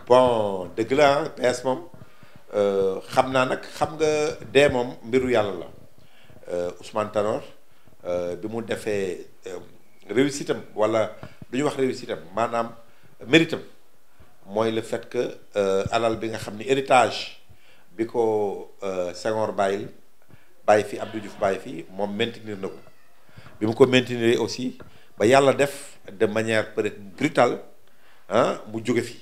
bon dëgg la ah PS moom xam naa nag xam nga dee moom mbiru yàlla la Ousmane Tanor bi mu defee réussite am wala du ñu wax réussite am maanaam mérite am mooy le fait que alal bi nga xam ni héritage bi ko Senghor bàyyi fi Abdou Diouf bàyyi fi moom maintenir na ko bi mu ko maintenir aussi ba yàlla def de manière peut-être brutale ah mu jóge fi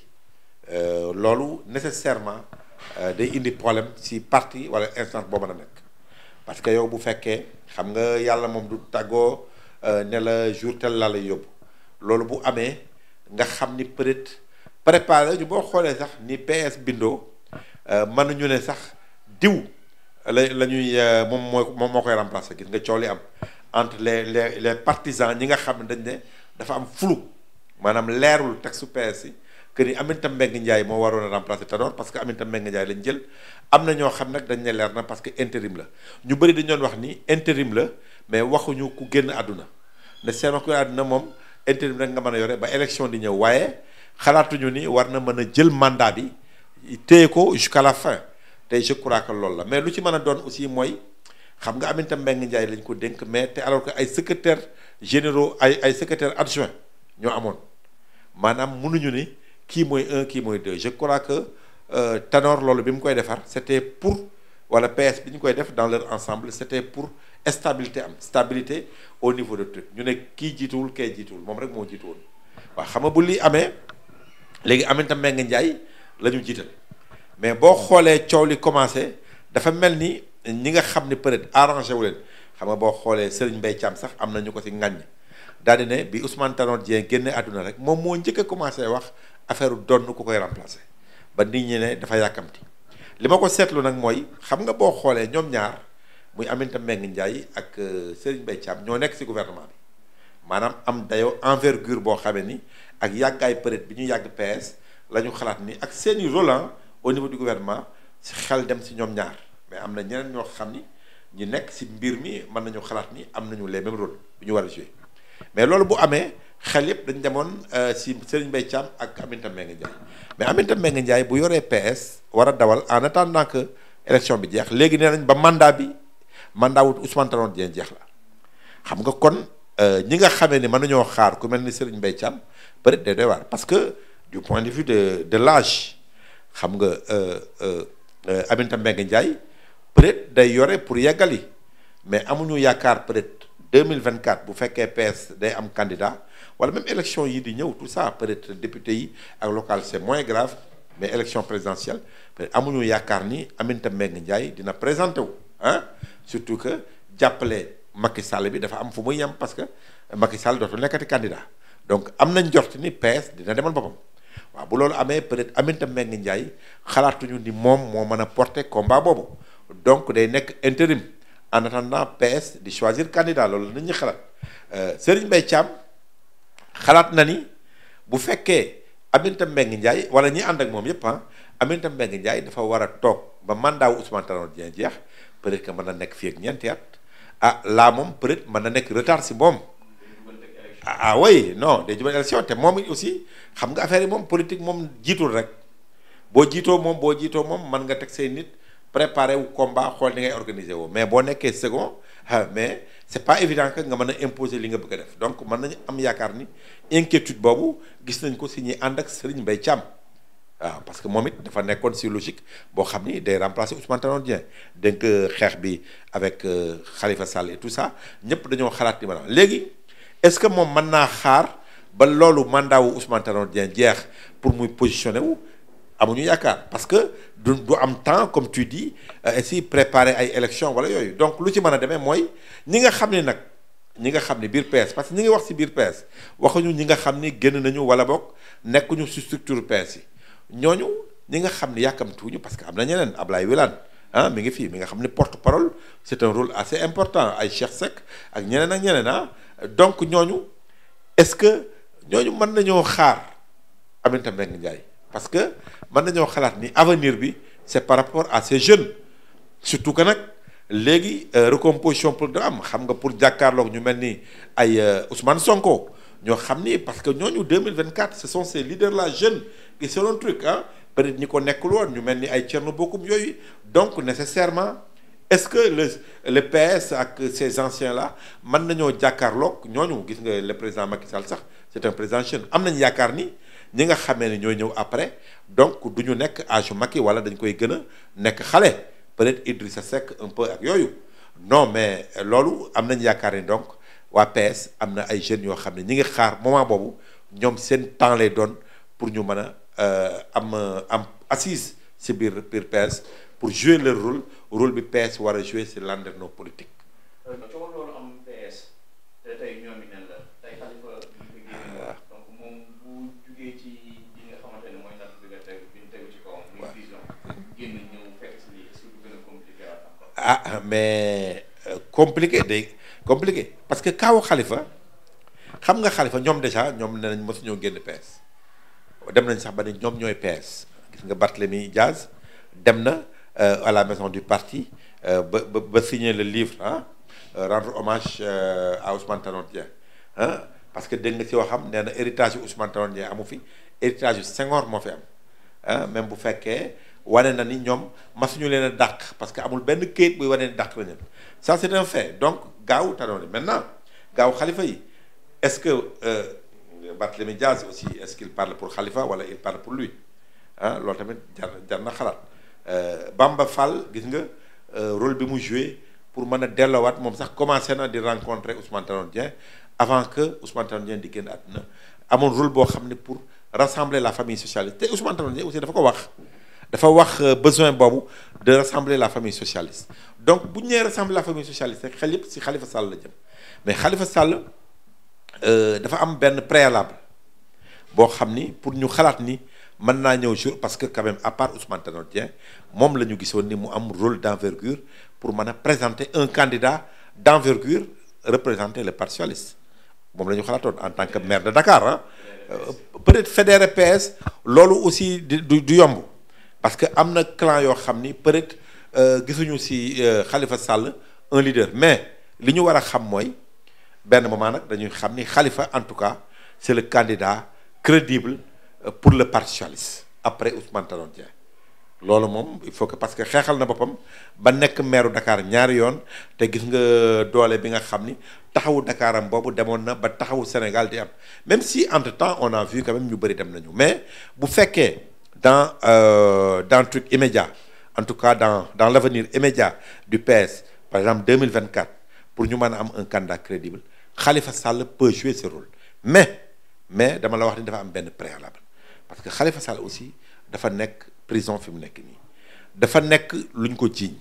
loolu nécessairement day indi problème ci parti wala instance boo mën a nekk parce que yow bu fekkee xam nga yàlla moom du tàggoo ne la jour tel la lay yóbbu loolu bu amee nga xam ni peut-être préparé ñu boo xoolee sax ni PS bindoo mënuñu ne sax diw la ñuy moom moo koy remplacer gis nga coow li am entre les partisans ñi nga xam ne dañ ne dafa am flou maanaam leerul texte PS yi que ni Aminata Mbengue Ndiaye moo waroon a remplacer Tanor parce que Aminata Mbengue Ndiaye lañ jël am na ñoo xam nag dañ ne leer na parce que intérim la ñu bëri dañ doon wax ni intérim la mais waxuñu ku génn àdduna ne seen wax ku génn àdduna moom intérim rek nga mën a yore ba élection di ñëw waaye xalaatuñu ni war na mën a jël mandat bi téye ko jusqu'à la fin te je crois que loolu la mais lu ci mën a doon aussi mooy xam nga Aminata Mbengue Ndiaye lañ ko dénk mais te alors que ay secrétaires généraux ay secrétaires adjoints ñoo amoon maanaam mënuñu ni kii mooy un kii mooy deux je crois que Tanor loolu bi mu koy defar c'était pour wala PS bi ñu koy def dans leur ensemble c'était pour stabilité am stabilité au niveau de truc ñu ne kii jiituwul kay jiituwul moom rek moo jiituwoon waaw xam nga bu lii amee léegi Aminata Mbengue Ndiaye la ñu jiital mais boo xoolee coow li commencé dafa mel ni ñi nga xam ni peut-être arrangé wu leen xam nga boo xoolee Serigne Mbaye Thiam sax am na ñu ko ci ŋàññ daal di ne bi Ousmane Tanor Dieng génne àdduna rek moom moo njëkk a commencé wax affaire donn ku koy remplacer ba nit ñi ne dafa yàkkamti li ma ko seetlu nag mooy xam nga boo xoolee ñoom ñaar muy Aminata Mbengue Ndiaye ak Serigne Mbaye Thiam ñoo nekk ci gouvernement bi maanaam am dayoo envergure boo xamee ni ak yàggaay peut-être bi ñu yàgg PS la ñu xalaat ni ak seeni rôle au niveau du gouvernement ci xel dem ci ñoom ñaar mais am na ñeneen ñoo xam ni ñu nekk ci mbir mi mën nañu xalaat ni am nañu les mêmes rôles bu ñu war a jouer mais loolu bu amee xel yëpp dañ demoon ci Serigne Mbaye Thiam ak Aminata Mbengue Ndiaye mais Aminata Mbengue Ndiaye bu yoree PS war a dawal en attendant que élection bi jeex léegi nee nañ ba mandat wu Ousmane Tanor Dieng jeex la xam nga kon ñi nga xamee ni mën nañoo xaar ku mel ni Serigne Mbaye Thiam peut-être day doy waar parce que du point de vue de l'âge xam nga Aminata Mbengue Ndiaye peut-être day yore pour yeggali mais amuñu yaakaar peut-être 2024 bu fekkee PS day am candidat wala même élection yi di ñëw tout ça peut-être député yi ak local c'est moins grave mais élection présidentielle peut-être amuñu yaakaar ni Aminata Mbengue Ndiaye dina présenté wu ah surtout que jàppale Macky Sall bi dafa am fu muy yem parce que Macky Sall dootul nekkati candidat donc am nañ njort ni PS dina demal boppam waaw bu loolu amee peut-être Aminata Mbengue Ndiaye xalaatuñu ni moom moo mën a porter combat boobu donc day nekk intérim en attendant PS di choisir candidat loolu nit ñi xalaat Serigne Mbaye Thiam xalaat na ni bu fekkee Aminata Mbengue Ndiaye wala ñi ànd ak moom yépp Aminata Mbengue Ndiaye dafa war a toog ba mandat wu Ousmane Tanor Dieng jeex peut-être que mën na nekk fii ak ñeenti at laa moom peut-être mën na nekk retard ci moom oui non day jubal élection te moom aussi xam nga affaire yi moom politique moom jiitul rek boo jiitoo moom mën nga teg say nit préparer wu combat xool ni ngay organiser woo mais boo nekkee second mais c'est pas évident que nga mën a imposer li nga bëgg a def donc mën nañu am yaakaar ni inquiétude boobu gis nañ ko si ñi ànd ak Serigne Mbaye Thiam waaw parce que moom it dafa nekkoon si logique boo xam ni day remplacer Ousmane Tanor Dieng donc xeex bi avec Khalifa Sall et tout ça ñëpp dañoo xalaat ni maanaam léegi est-ce que moom mën naa xaar ba loolu mandat wu Ousmane Tanor Dieng jeex pour muy positionner wu amuñu yaakaar parce que du am temps comme tu dis si préparer ay élections wala yooyu donc lu ci mën a demee mooy ñi nga xam ne nag ñi nga xam ne biir PS parce que ñi ngi wax ci biir PS waxuñu ñi nga xam ni génn nañu wala boog nekkuñu ci structure PS yi ñooñu ñi nga xam ne yàkkamtuwuñu parce que am na ñeneen Ablaye Wilane mi ngi fii mi nga xam ne porte-parole c'est un rôle assez important ay Cheikh Seck ak ñeneen donc ñooñu est-ce que ñooñu mën nañoo xaar Aminata Mbengue Ndiaye parce que mën nañoo xalaat ni avenir bi c'est par rapport à ces jeunes surtout que nag léegi recomposition pour da am xam nga pour jàkkaarloog ñu mel ni ay Ousmane Sonko ñoo xam ni parce que ñooñu 2024 ce sont ces leaders là jeunes qui sont un truc ah peut-être ñi ko nekkul woon ñu mel ni ay Thierno Bocoum yooyu donc nécessairement est-ce que le PS ak ces anciens là mën nañoo jàkkaarloog ñooñu gis nga le président Macky Sall sax c'est un président jeune am nañ yaakaar ni ñi nga xamee ne ñooy ñëw après donc du ñu nekk âge Macky wala dañ koy gën a nekk xale peut-être Idrissa Seck un peu ak yooyu non mais loolu am nañ yaakaar ni donc waa PS am na ay jeunes yoo xam ne ñi ngi xaar moment boobu ñoom seen temps lay doon pour ñu mën a am assise ci biir PS pour jouer leur rôle bi PS war a jouer ci landerneau politique. coow loolu am PS te tey ñoom it nen la tey Khalifa donc moom bu jugee ci li nga xamante ne mooy natt bi nga teg bi ñu tegu ci kawam. muy prison génn ñëw fekk ci lii est-ce que du gën a compliqué encore. ah mais compliqué day compliqué parce que kaawu Khalifa xam nga Khalifa ñoom déjà ñoom nee nañ mosuñoo génn PS dem nañ sax ba ne ñoom ñooy PS gis nga Barthélémy Diaz dem na. À la maison du parti ba signer le livre rendre hommage à Ousmane Tanor Dieng parce que dégg nga ci waxam nee na héritage yu Ousmane Tanor Dieng amu fi héritage yu Senghor moo fi am même bu fekkee wane na ni ñoom masuñu leen a dàq parce que amul benn këyit buy wane ni dàq nañu ça c'est un fait donc gaaw Tanor yi maintenant gaaw Khalifa yi est-ce que Barthélémy Diaz aussi est-ce qu'il parle pour Khalifa wala il parle pour lui loolu tamit jar na xalaat. Bamba Fall gis nga rôle bi mu joué pour mën a delloowaat moom sax commencé na di rencontrer Ousmane Tanor Dieng avant que Ousmane Tanor Dieng di génn àdduna amoon rôle boo xam ne pour rassembler la famille socialiste te Ousmane Tanor Dieng aussi dafa wax besoin boobu de rassembler la famille socialiste donc bu ñu nee rassembler la famille socialiste rek xel yëpp ci Khalifa Sall la jëm mais Khalifa Sall dafa am benn préalable boo xam ni pour ñu xalaat ni. mën naa ñëw jour parce que quand même à part Ousmane Tanor Dieng moom la ñu gisoon ni mu am rôle d'envergure pour mën a présenter un candidat d'envergure représenter le parti socialiste moom la ñu xalaatoon en tant que maire de Dakar peut-être fédérer PS loolu aussi du yomb parce que am na clan yoo xam ni peut-être gisuñu ci Khalifa Sall un leader mais li ñu war a xam mooy benn moment nag dañuy xam ni Khalifa en tout cas c'est le candidat crédible pour le parti socialiste après Ousmane Tanor Dieng loolu moom il faut que parce que xeexal na boppam ba nekk maire Dakar ñaari yoon te gis nga doole bi nga xam ni taxawu Dakaram boobu demoon na ba taxawu Sénégal di am même si entre-temps on a vu quand même ñu bëri dem nañu mais bu fekkee dans truc immédiat en tout cas dans l'avenir immédiat du PS par exemple 2024 pour ñu mën a am un candidat crédible Khalifa Sall peut jouer ce rôle mais dama la wax ni dafa am benn préalable parce que Khalifa Sall aussi dafa nekk prison fi mu nekk nii dafa nekk lu ñu ko jiiñ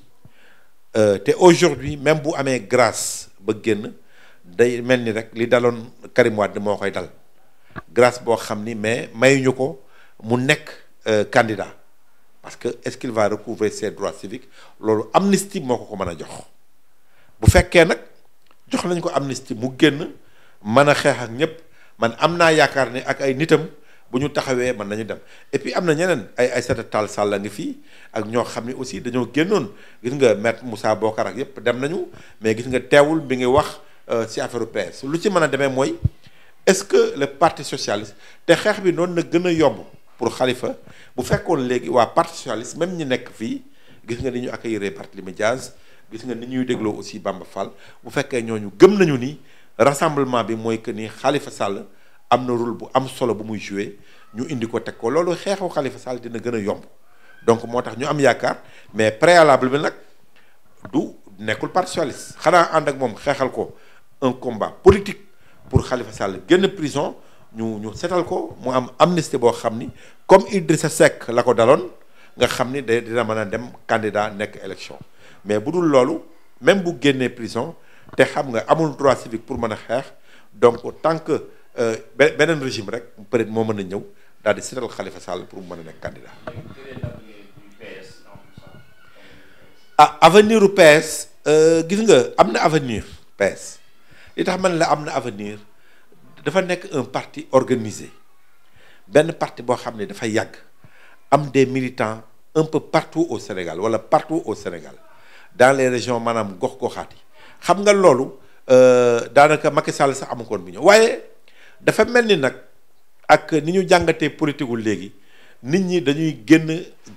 te aujourd'hui même bu amee grâce ba génn day mel ni rek li daloon Karim Wade moo koy dal grâce boo xam ni mais mayuñu ko mu nekk candidat parce que est-ce qu'il va recouvrer ses droits civiques loolu amnistie moo ko mën a jox bu fekkee nag jox nañ ko amnistie mu génn mën a xeex ak ñépp man am naa yaakaar ne ak ay nitam bu ñu taxawee mën nañu dem et puis am na ñeneen ay Aïssata Tall Sall la ngi fii ak ñoo xam ne aussi dañoo génnoon gis nga maître Moussa Bokar ak yépp dem nañu mais gis nga teewul bi ngi wax ci affaire PS lu ci mën a demee mooy est-ce que le parti socialiste te xeex bi noonu na gën a yomb pour Khalifa bu fekkoon léegi waa parti socialiste même ñi nekk fii gis nga ni ñu accueillir Barthélémy Diaz gis nga ni ñuy dégloo aussi Bamba Fall bu fekkee ñooñu gëm nañu ni rassemblement bi mooy que ni Khalifa Sall am na rôle bu am solo bu muy jouer ñu indi ko teg ko loolu xeexu Khalifa Sall dina gën a yomb donc moo tax ñu am yaakaar mais préalable bi nag du nekkul parti socialiste xanaa ànd ak moom xeexal ko un combat politique pour Khalifa Sall génn prison ñu setal ko mu am amnistie boo xam ni comme Idrissa Seck la ko daloon nga xam ni dina mën a dem candidat nekk élection mais bu dul loolu même bu génnee prison te xam nga amul droit civique pour mën a xeex donc tant que beneen régime rek peut-être moo mën a ñëw daal di seetal Khalifa Sall pour mu mën a nekk candidat. Avenir u PS gis nga am na avenir PS li tax man la am na avenir dafa nekk un parti organisé benn parti boo xam ne dafa yàgg am des militants un peu partout au Sénégal wala partout au Sénégal dans les régions maanaam gox-goxaat yi xam nga loolu daanaka Macky Sall sax amu koon bu ñëw waaye dafa mel ni nag ak ni ñu jàngatee politique wu léegi nit ñi dañuy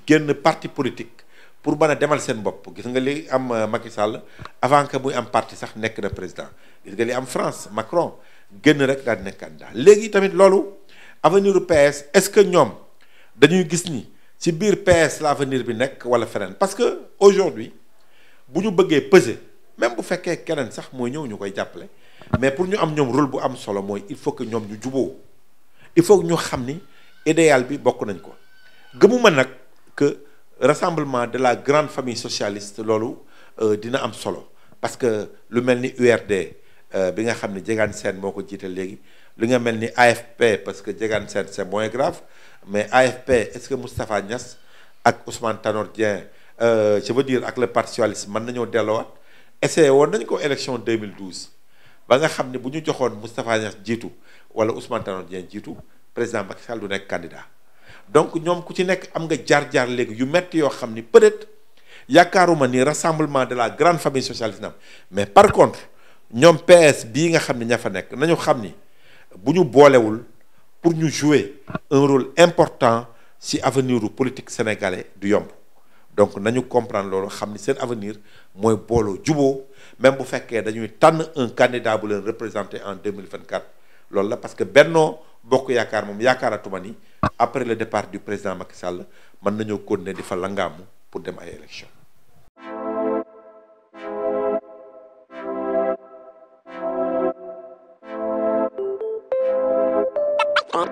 génn parti politique pour mën a demal seen bopp. Gis nga li am Macky Sall avant que muy am parti sax nekk na président. Gis nga li am France Macron génn rek daal di nekk candidat. léegi tamit loolu avenir u PS est-ce que ñoom dañuy gis ni ci biir PS la avenir bi nekk wala feneen parce que aujourd'hui bu ñu bëggee peser même bu fekkee keneen sax mooy ñëw ñu koy jàppale mais pour ñu am ñoom rôle bu am solo mooy il faut que ñoom ñu juboo il faut que ñu xam ni idéal bi bokk nañ ko. gëmuma nag que rassemblement de la grande famille socialiste loolu dina am solo parce que lu mel ni URD bi nga xam ne Diégane Sène moo ko jiite léegi li nga mel ni AFP parce que Diégane Sène c'est moins grave mais AFP est-ce que Moustapha Niasse ak Ousmane Tanor Dieng je veux dire ak le parti socialiste mën nañoo delloowaat essayé woon nañ ko élection 2012 ba nga xam ne bu ñu joxoon Moustapha Niasse jiitu wala Ousmane Tanor Dieng jiitu président Macky Sall du nekk candidat donc ñoom ku ci nekk am nga jaar-jaar léegi yu metti yoo xam ni peut-être yaakaaruma ni rassemblement de la grande famille socialiste na am mais par contre ñoom PS bii nga xam ne ña fa nekk nañu xam ni bu ñu boolewul pour ñu jouer un rôle important ci avenir u politique sénégalais du yomb donc nañu comprendre loolu xam ni seen avenir mooy booloo juboo même bu fekkee dañuy tànn un candidat bu leen représenter en 2024 loolu la parce que Benno Bokk Yaakaar moom yaakaaratuma ni après le départ du président Macky Sall mën nañoo continuer di fa langaamu pour dem ay élections. One.